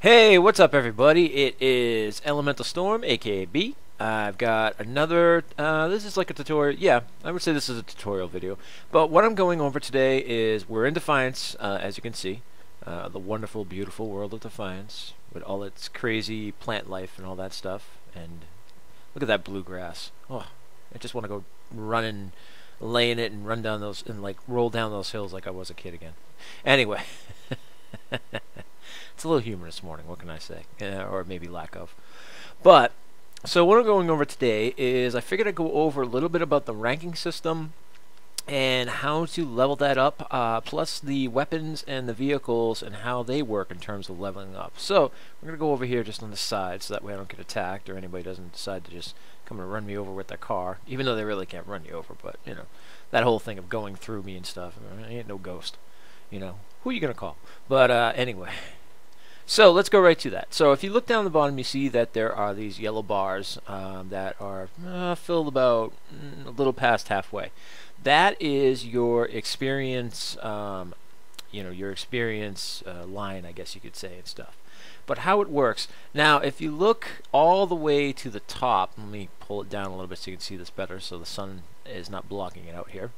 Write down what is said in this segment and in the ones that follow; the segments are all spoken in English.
Hey, what's up, everybody? It is Elementalstorm, aka B. I've got another. This is like a tutorial. Yeah, I would say this is a tutorial video. But what I'm going over today is we're in Defiance, as you can see, the wonderful, beautiful world of Defiance with all its crazy plant life and all that stuff. And look at that bluegrass. Oh, I just want to go running, lay in it, and run down those and like roll down those hills like I was a kid again. Anyway. It's a little humorous this morning, what can I say? Or maybe lack of. But, so what I'm going over today is I figured I'd go over a little bit about the ranking system and how to level that up, plus the weapons and the vehicles and how they work in terms of leveling up. So, we're going to go over here just on the side so that way I don't get attacked or anybody doesn't decide to just come and run me over with their car. Even though they really can't run you over, but, you know, that whole thing of going through me and stuff, I ain't no ghost. You know, who are you going to call? But, anyway. So let's go right to that. So if you look down the bottom, you see that there are these yellow bars that are filled about a little past halfway. That is your experience, your experience line, I guess you could say, and stuff. But how it works, now if you look all the way to the top, let me pull it down a little bit so you can see this better so the sun is not blocking it out here.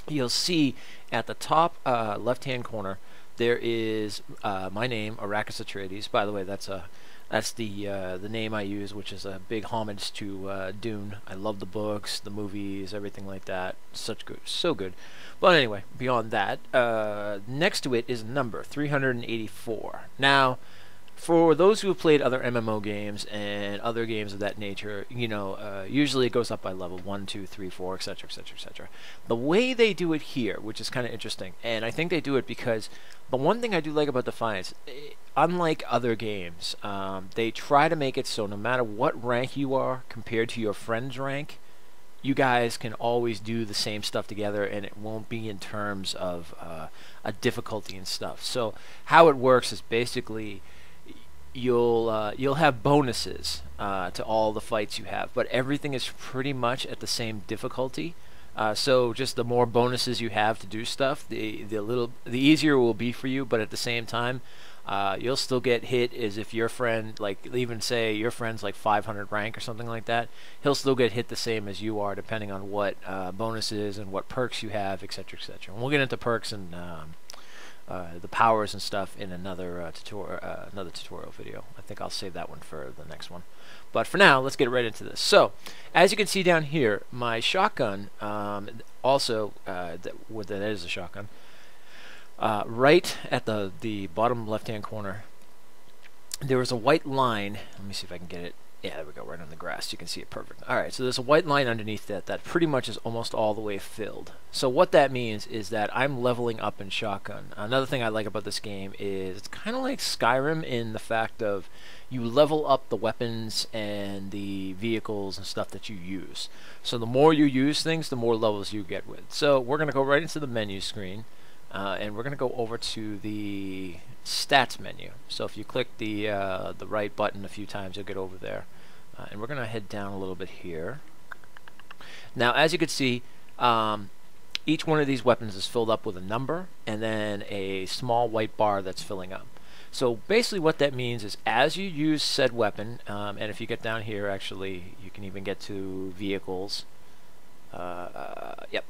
You'll see at the top left-hand corner there is my name, Arrakis Atreides. By the way, that's the name I use, which is a big homage to Dune. I love the books, the movies, everything like that. So good. But anyway, beyond that, next to it is a number 384. Now, for those who have played other MMO games and other games of that nature, usually it goes up by level 1, 2, 3, 4, etc., etc., etc. The way they do it here, which is kind of interesting, and I think they do it because the one thing I do like about Defiance, unlike other games, they try to make it so no matter what rank you are compared to your friend's rank, you guys can always do the same stuff together, and it won't be in terms of a difficulty and stuff. So how it works is basically you'll have bonuses to all the fights you have, but everything is pretty much at the same difficulty. So just the more bonuses you have to do stuff, the easier it will be for you. But at the same time, you'll still get hit as if your friend, like even say your friend's like 500 rank or something like that, he'll still get hit the same as you are, depending on what bonuses and what perks you have, etc., etc. And we'll get into perks and the powers and stuff in another tutorial video. I think I'll save that one for the next one. But for now, let's get right into this. So, as you can see down here, my shotgun, that is a shotgun, right at the bottom left-hand corner, there was a white line. Let me see if I can get it. Yeah, there we go, right on the grass. You can see it perfect. Alright, so there's a white line underneath that pretty much is almost all the way filled. So what that means is that I'm leveling up in shotgun. Another thing I like about this game is it's kind of like Skyrim in the fact of you level up the weapons and the vehicles and stuff that you use. So the more you use things, the more levels you get with. So we're going to go right into the menu screen. And we're going to go over to the stats menu. So if you click the right button a few times, you'll get over there. And we're going to head down a little bit here. Now, as you can see, each one of these weapons is filled up with a number and then a small white bar that's filling up. So basically what that means is as you use said weapon, and if you get down here, actually, you can even get to vehicles. Yep.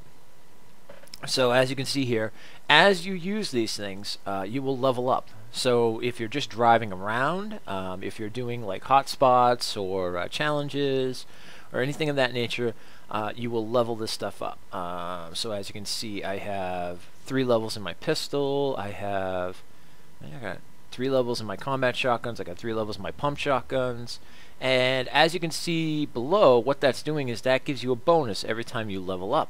So as you can see here, as you use these things, you will level up. So if you're just driving around, if you're doing like hotspots or challenges or anything of that nature, you will level this stuff up. So as you can see, I have 3 levels in my pistol. I got 3 levels in my combat shotguns. I got 3 levels in my pump shotguns. And as you can see below, what that's doing is that gives you a bonus every time you level up.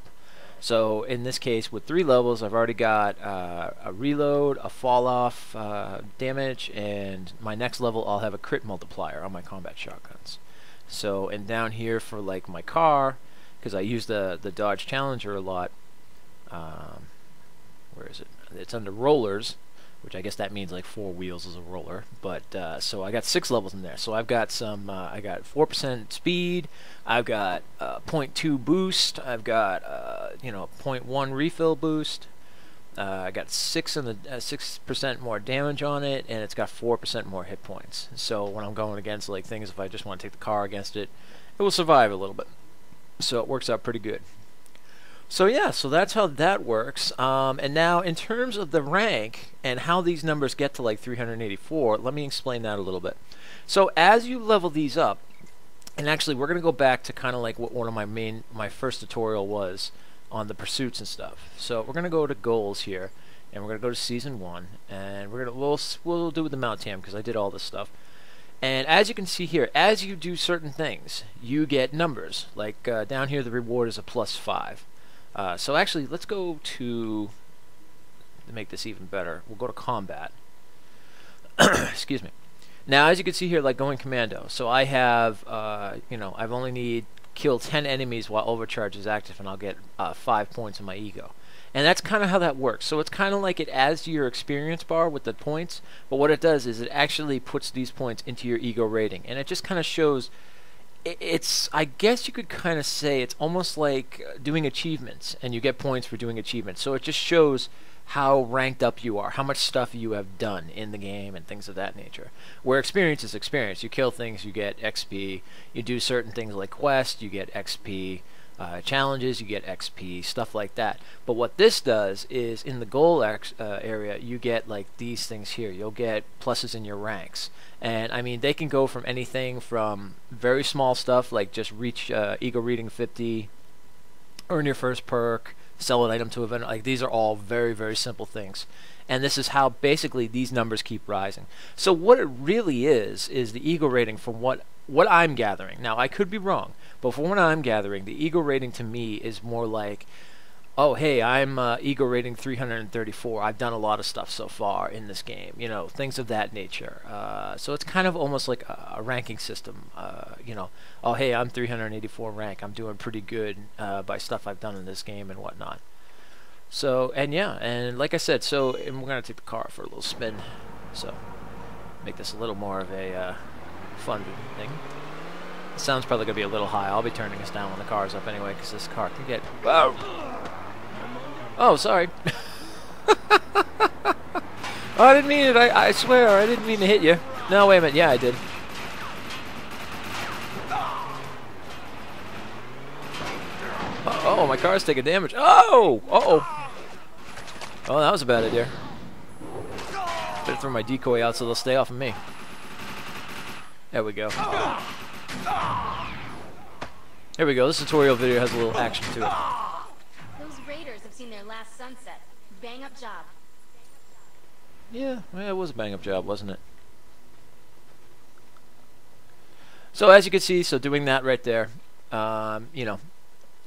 So in this case, with 3 levels, I've already got a reload, a fall-off damage, and my next level I'll have a crit multiplier on my combat shotguns. So, and down here for like my car, because I use the Dodge Challenger a lot, where is it? It's under rollers, which I guess that means like 4 wheels is a roller. But so I got 6 levels in there. So I've got some. I got 4% speed. I've got 0.2 boost. I've got 0.1 refill boost. I got 6% more damage on it, and it's got 4% more hit points. So when I'm going against like things, if I just want to take the car against it, it will survive a little bit. So it works out pretty good. So yeah, so that's how that works. And now in terms of the rank and how these numbers get to like 384, let me explain that a little bit. So as you level these up, and actually we're going to go back to kind of like what one of my first tutorial was on the pursuits and stuff. So we're going to go to goals here, and we're going to go to season 1, and we'll do with the mount tam because I did all this stuff. And as you can see here, as you do certain things, you get numbers. Like down here, the reward is a +5. So actually, let's go to make this even better. We'll go to combat. Excuse me. Now, as you can see here, like going commando. So I have, I've only need kill 10 enemies while overcharge is active, and I'll get 5 points in my ego. And that's kind of how that works. So it's kind of like it adds to your experience bar with the points, but what it does is it actually puts these points into your ego rating, and it just kind of shows. It's, I guess you could kind of say it's almost like doing achievements, and you get points for doing achievements. So it just shows how ranked up you are, how much stuff you have done in the game, and things of that nature. Where experience is experience. You kill things, you get XP. You do certain things like quests, you get XP. Challenges, you get XP, stuff like that. But what this does is in the goal area, you get like these things here. You'll get pluses in your ranks. And I mean, they can go from anything from very small stuff like just reach ego reading 50, earn your first perk, sell an item to a vendor. Like, these are all very, very simple things. And this is how basically these numbers keep rising. So what it really is the ego rating from what I'm gathering. Now, I could be wrong, but from what I'm gathering, the ego rating to me is more like, oh, hey, I'm ego rating 334. I've done a lot of stuff so far in this game, you know, things of that nature. So it's kind of almost like a ranking system, you know. Oh, hey, I'm 384 rank. I'm doing pretty good by stuff I've done in this game and whatnot. So, and yeah, and like I said, so and we're going to take the car for a little spin. So, make this a little more of a fun thing. The sound's probably going to be a little high. I'll be turning this down when the car's up anyway, because this car can get... Whoa! Oh, sorry. Oh, I didn't mean it. I swear, I didn't mean to hit you. No, wait a minute. Yeah, I did. Oh, my car's taking damage. Oh! Uh-oh. Oh, that was a bad idea. Better throw my decoy out so they'll stay off of me. There we go. There we go. This tutorial video has a little action to it. Those raiders have seen their last sunset. Bang up job. Yeah, well, it was a bang up job, wasn't it? So as you can see, so doing that right there, you know,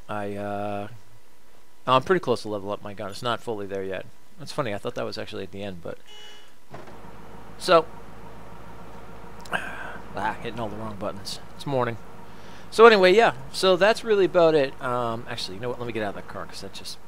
I'm pretty close to level up my gun. It's not fully there yet. That's funny. I thought that was actually at the end, but so hitting all the wrong buttons. It's morning. So anyway, yeah. So that's really about it. Actually, you know what? Let me get out of that car because that just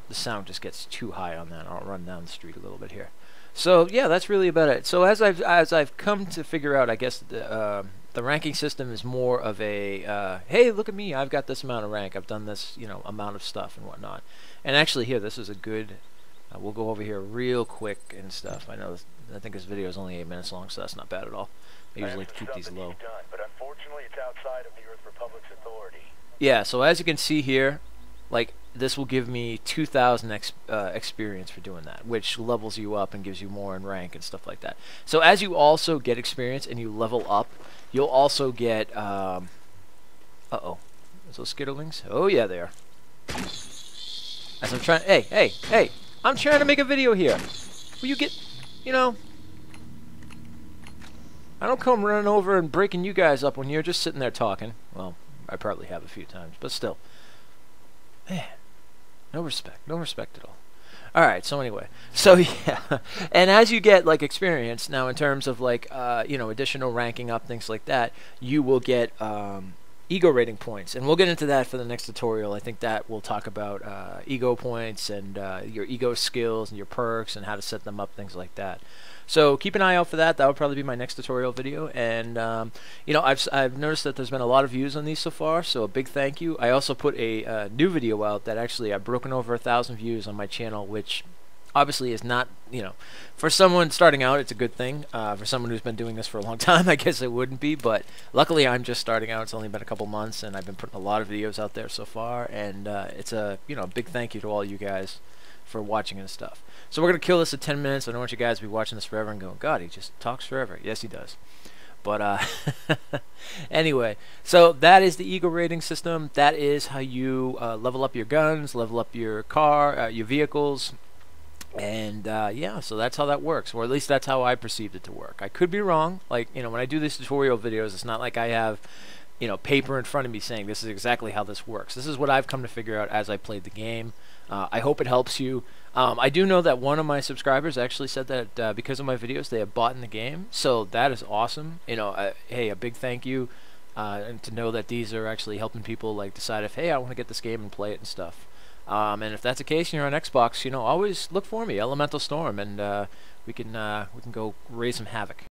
the sound just gets too high on that. I'll run down the street a little bit here. So yeah, that's really about it. So as I've come to figure out, I guess the ranking system is more of a hey, look at me, I've got this amount of rank, I've done this, you know, amount of stuff and whatnot. And actually here, this is a good we'll go over here real quick and stuff. I know I think this video is only 8 minutes long, so that's not bad at all. I usually keep these low. Done, but unfortunately it's outside of the Earth Republic's authority. Yeah, so as you can see here, like this will give me 2,000 experience for doing that, which levels you up and gives you more in rank and stuff like that. So as you also get experience and you level up, you'll also get uh-oh. Is those skitterlings? Oh yeah, they are. As I'm trying, hey, I'm trying to make a video here. Will you get, you know, I don't come running over and breaking you guys up when you're just sitting there talking. Well, I probably have a few times, but still. Man, no respect at all. Alright, so anyway, so yeah, and as you get like experience, now in terms of like, you know, additional ranking up, things like that, you will get ego rating points, and we'll get into that for the next tutorial. I think that we'll talk about ego points and your ego skills and your perks and how to set them up, things like that. So keep an eye out for that. That will probably be my next tutorial video. And you know, I've noticed that there's been a lot of views on these so far, so a big thank you. I also put a new video out that actually I've broken over 1,000 views on my channel, which obviously is not, for someone starting out, it's a good thing. For someone who's been doing this for a long time, I guess it wouldn't be. But luckily, I'm just starting out. It's only been a couple months, and I've been putting a lot of videos out there so far. And it's a big thank you to all you guys for watching and stuff. So we're gonna kill this at 10 minutes. I don't want you guys to be watching this forever and going, God, he just talks forever. Yes, he does. But anyway, so that is the ego rating system. That is how you level up your guns, level up your car, your vehicles. And yeah, so that's how that works, or at least that's how I perceived it to work. I could be wrong. Like, when I do these tutorial videos, it's not like I have, paper in front of me saying this is exactly how this works. This is what I've come to figure out as I played the game. I hope it helps you. I do know that one of my subscribers actually said that because of my videos, they have bought in the game. So that is awesome. Hey, a big thank you, and to know that these are actually helping people like decide if, hey, I want to get this game and play it and stuff. And if that's the case and you're on Xbox, always look for me, Elementalstorm, and we can go raise some havoc.